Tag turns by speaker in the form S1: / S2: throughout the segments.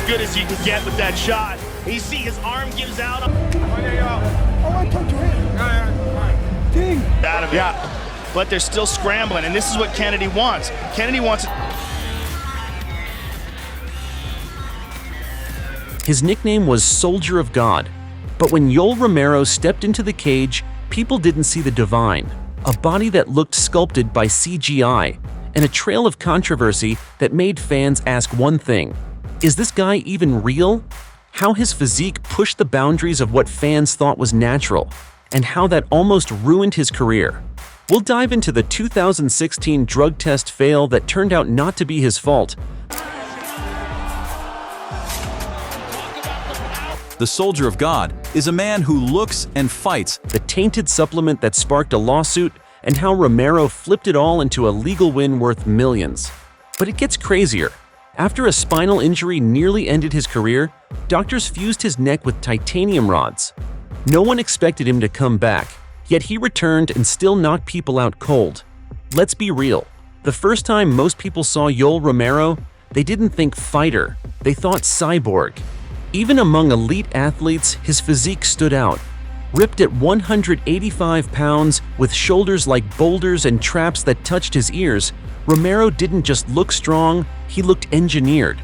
S1: good as you can get with that shot. You see his arm gives out.
S2: Oh, I talked to him. Ding.
S1: Out of it. Yeah. But they're still scrambling, and this is what Kennedy wants. Kennedy wants.
S3: His nickname was Soldier of God, but when Yoel Romero stepped into the cage, people didn't see the divine, a body that looked sculpted by CGI, and a trail of controversy that made fans ask one thing: is this guy even real? How his physique pushed the boundaries of what fans thought was natural, and how that almost ruined his career. We'll dive into the 2016 drug test fail that turned out not to be his fault.
S4: The Soldier of God is a man who looks and fights.
S3: The tainted supplement that sparked a lawsuit, and how Romero flipped it all into a legal win worth millions. But it gets crazier. After a spinal injury nearly ended his career, doctors fused his neck with titanium rods. No one expected him to come back, yet he returned and still knocked people out cold. Let's be real. The first time most people saw Yoel Romero, they didn't think fighter, they thought cyborg. Even among elite athletes, his physique stood out. Ripped at 185 pounds, with shoulders like boulders and traps that touched his ears, Romero didn't just look strong, he looked engineered.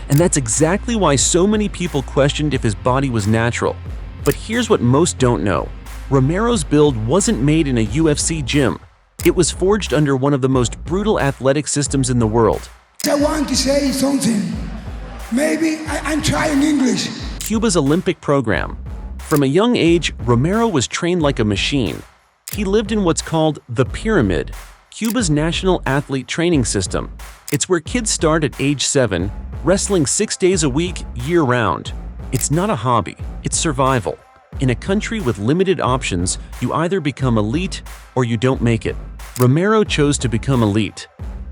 S3: And that's exactly why so many people questioned if his body was natural. But here's what most don't know. Romero's build wasn't made in a UFC gym. It was forged under one of the most brutal athletic systems in the world.
S2: I want to say something. Maybe I'm trying English.
S3: Cuba's Olympic program. From a young age, Romero was trained like a machine. He lived in what's called the Pyramid, Cuba's national athlete training system. It's where kids start at age 7, wrestling 6 days a week, year-round. It's not a hobby, it's survival. In a country with limited options, you either become elite or you don't make it. Romero chose to become elite.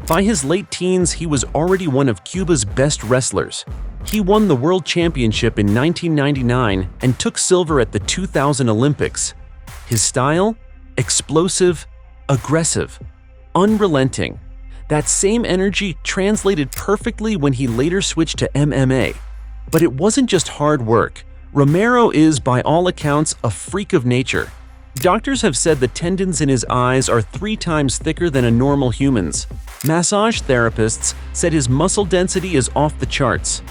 S3: By his late teens, he was already one of Cuba's best wrestlers. He won the World Championship in 1999 and took silver at the 2000 Olympics. His style? Explosive, aggressive, unrelenting. That same energy translated perfectly when he later switched to MMA. But it wasn't just hard work. Romero is, by all accounts, a freak of nature. Doctors have said the tendons in his eyes are 3 times thicker than a normal human's. Massage therapists said his muscle density is off the charts.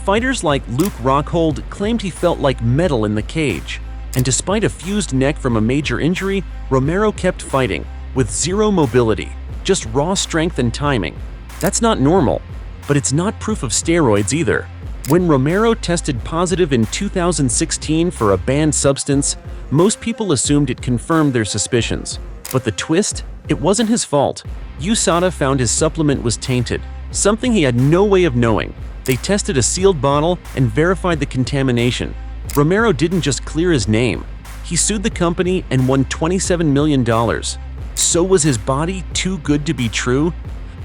S3: Fighters like Luke Rockhold claimed he felt like metal in the cage. And despite a fused neck from a major injury, Romero kept fighting, with zero mobility, just raw strength and timing. That's not normal, but it's not proof of steroids either. When Romero tested positive in 2016 for a banned substance, most people assumed it confirmed their suspicions. But the twist? It wasn't his fault. USADA found his supplement was tainted, something he had no way of knowing. They tested a sealed bottle and verified the contamination. Romero didn't just clear his name. He sued the company and won $27 million. So was his body too good to be true?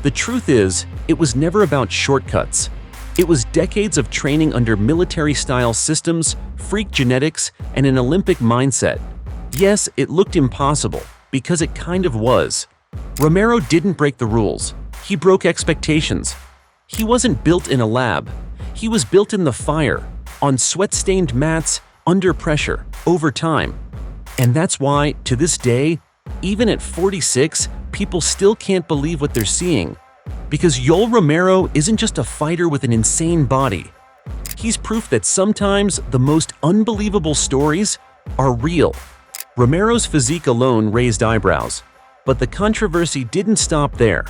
S3: The truth is, it was never about shortcuts. It was decades of training under military-style systems, freak genetics, and an Olympic mindset. Yes, it looked impossible, because it kind of was. Romero didn't break the rules. He broke expectations. He wasn't built in a lab. He was built in the fire, on sweat-stained mats, under pressure, over time. And that's why, to this day, even at 46, people still can't believe what they're seeing. Because Yoel Romero isn't just a fighter with an insane body. He's proof that sometimes the most unbelievable stories are real. Romero's physique alone raised eyebrows. But the controversy didn't stop there.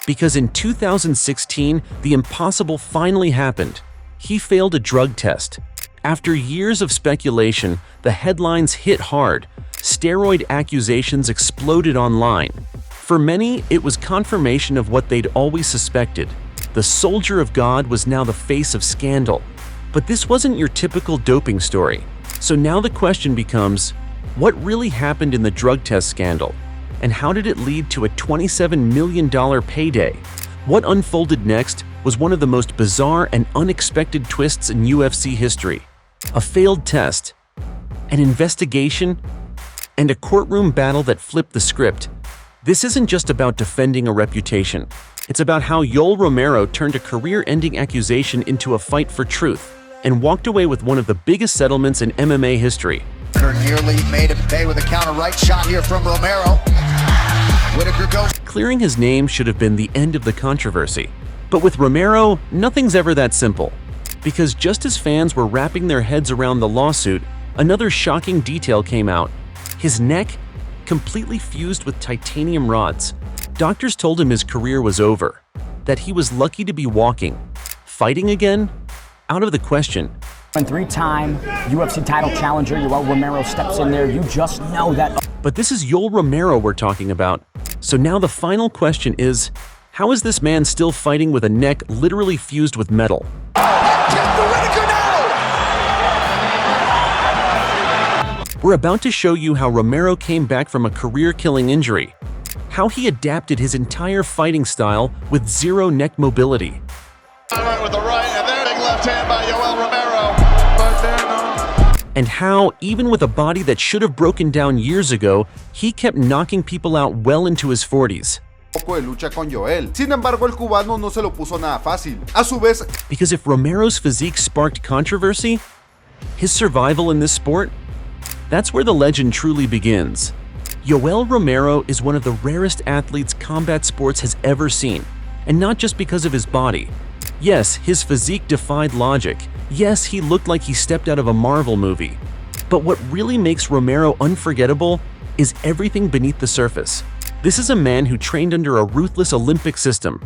S3: Because in 2016, the impossible finally happened. He failed a drug test. After years of speculation, the headlines hit hard. Steroid accusations exploded online. For many, it was confirmation of what they'd always suspected. The Soldier of God was now the face of scandal. But this wasn't your typical doping story. So now the question becomes, what really happened in the drug test scandal? And how did it lead to a $27 million payday? What unfolded next was one of the most bizarre and unexpected twists in UFC history. A failed test, an investigation, and a courtroom battle that flipped the script. This isn't just about defending a reputation. It's about how Yoel Romero turned a career-ending accusation into a fight for truth and walked away with one of the biggest settlements in MMA history.
S5: Nearly made him pay with a counter right shot here from Romero. Whitaker goes.
S3: Clearing his name should have been the end of the controversy. But with Romero, nothing's ever that simple. Because just as fans were wrapping their heads around the lawsuit, another shocking detail came out. His neck, completely fused with titanium rods. Doctors told him his career was over, that he was lucky to be walking. Fighting again? Out of the question.
S6: When three-time UFC title challenger Yoel Romero steps in there, you just know that.
S3: But this is Yoel Romero we're talking about. So now the final question is, how is this man still fighting with a neck literally fused with metal? We're about to show you how Romero came back from a career-killing injury, how he adapted his entire fighting style with zero neck mobility.
S7: With the right, and there, big left hand by Yoel Romero.
S3: And how, even with a body that should have broken down years ago, he kept knocking people out well into his 40s.
S8: Poco de lucha con Yoel. Sin embargo, el cubano no se lo puso nada fácil. A su vez,
S3: Because if Romero's physique sparked controversy, his survival in this sport, that's where the legend truly begins. Yoel Romero is one of the rarest athletes combat sports has ever seen, and not just because of his body. Yes, his physique defied logic. Yes, he looked like he stepped out of a Marvel movie. But what really makes Romero unforgettable is everything beneath the surface. This is a man who trained under a ruthless Olympic system,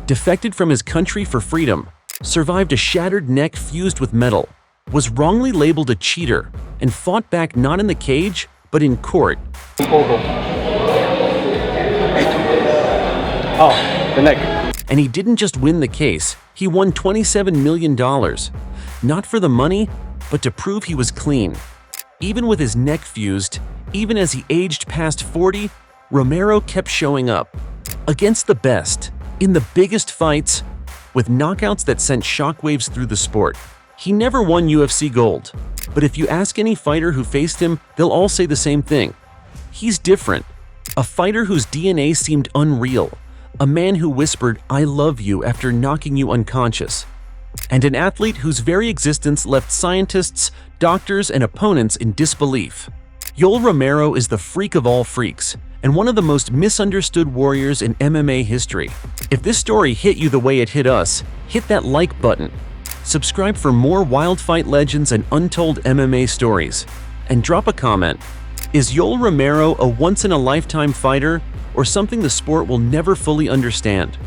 S3: defected from his country for freedom, survived a shattered neck fused with metal, was wrongly labeled a cheater, and fought back not in the cage, but in court.
S6: The neck.
S3: And he didn't just win the case, he won $27 million. Not for the money, but to prove he was clean. Even with his neck fused, even as he aged past 40, Romero kept showing up. Against the best, in the biggest fights, with knockouts that sent shockwaves through the sport. He never won UFC gold, but if you ask any fighter who faced him, they'll all say the same thing. He's different. A fighter whose DNA seemed unreal. A man who whispered, "I love you," after knocking you unconscious. And an athlete whose very existence left scientists, doctors, and opponents in disbelief. Yoel Romero is the freak of all freaks, and one of the most misunderstood warriors in MMA history. If this story hit you the way it hit us, hit that like button. Subscribe for more wild fight legends and untold MMA stories. And drop a comment. Is Yoel Romero a once-in-a-lifetime fighter, or something the sport will never fully understand?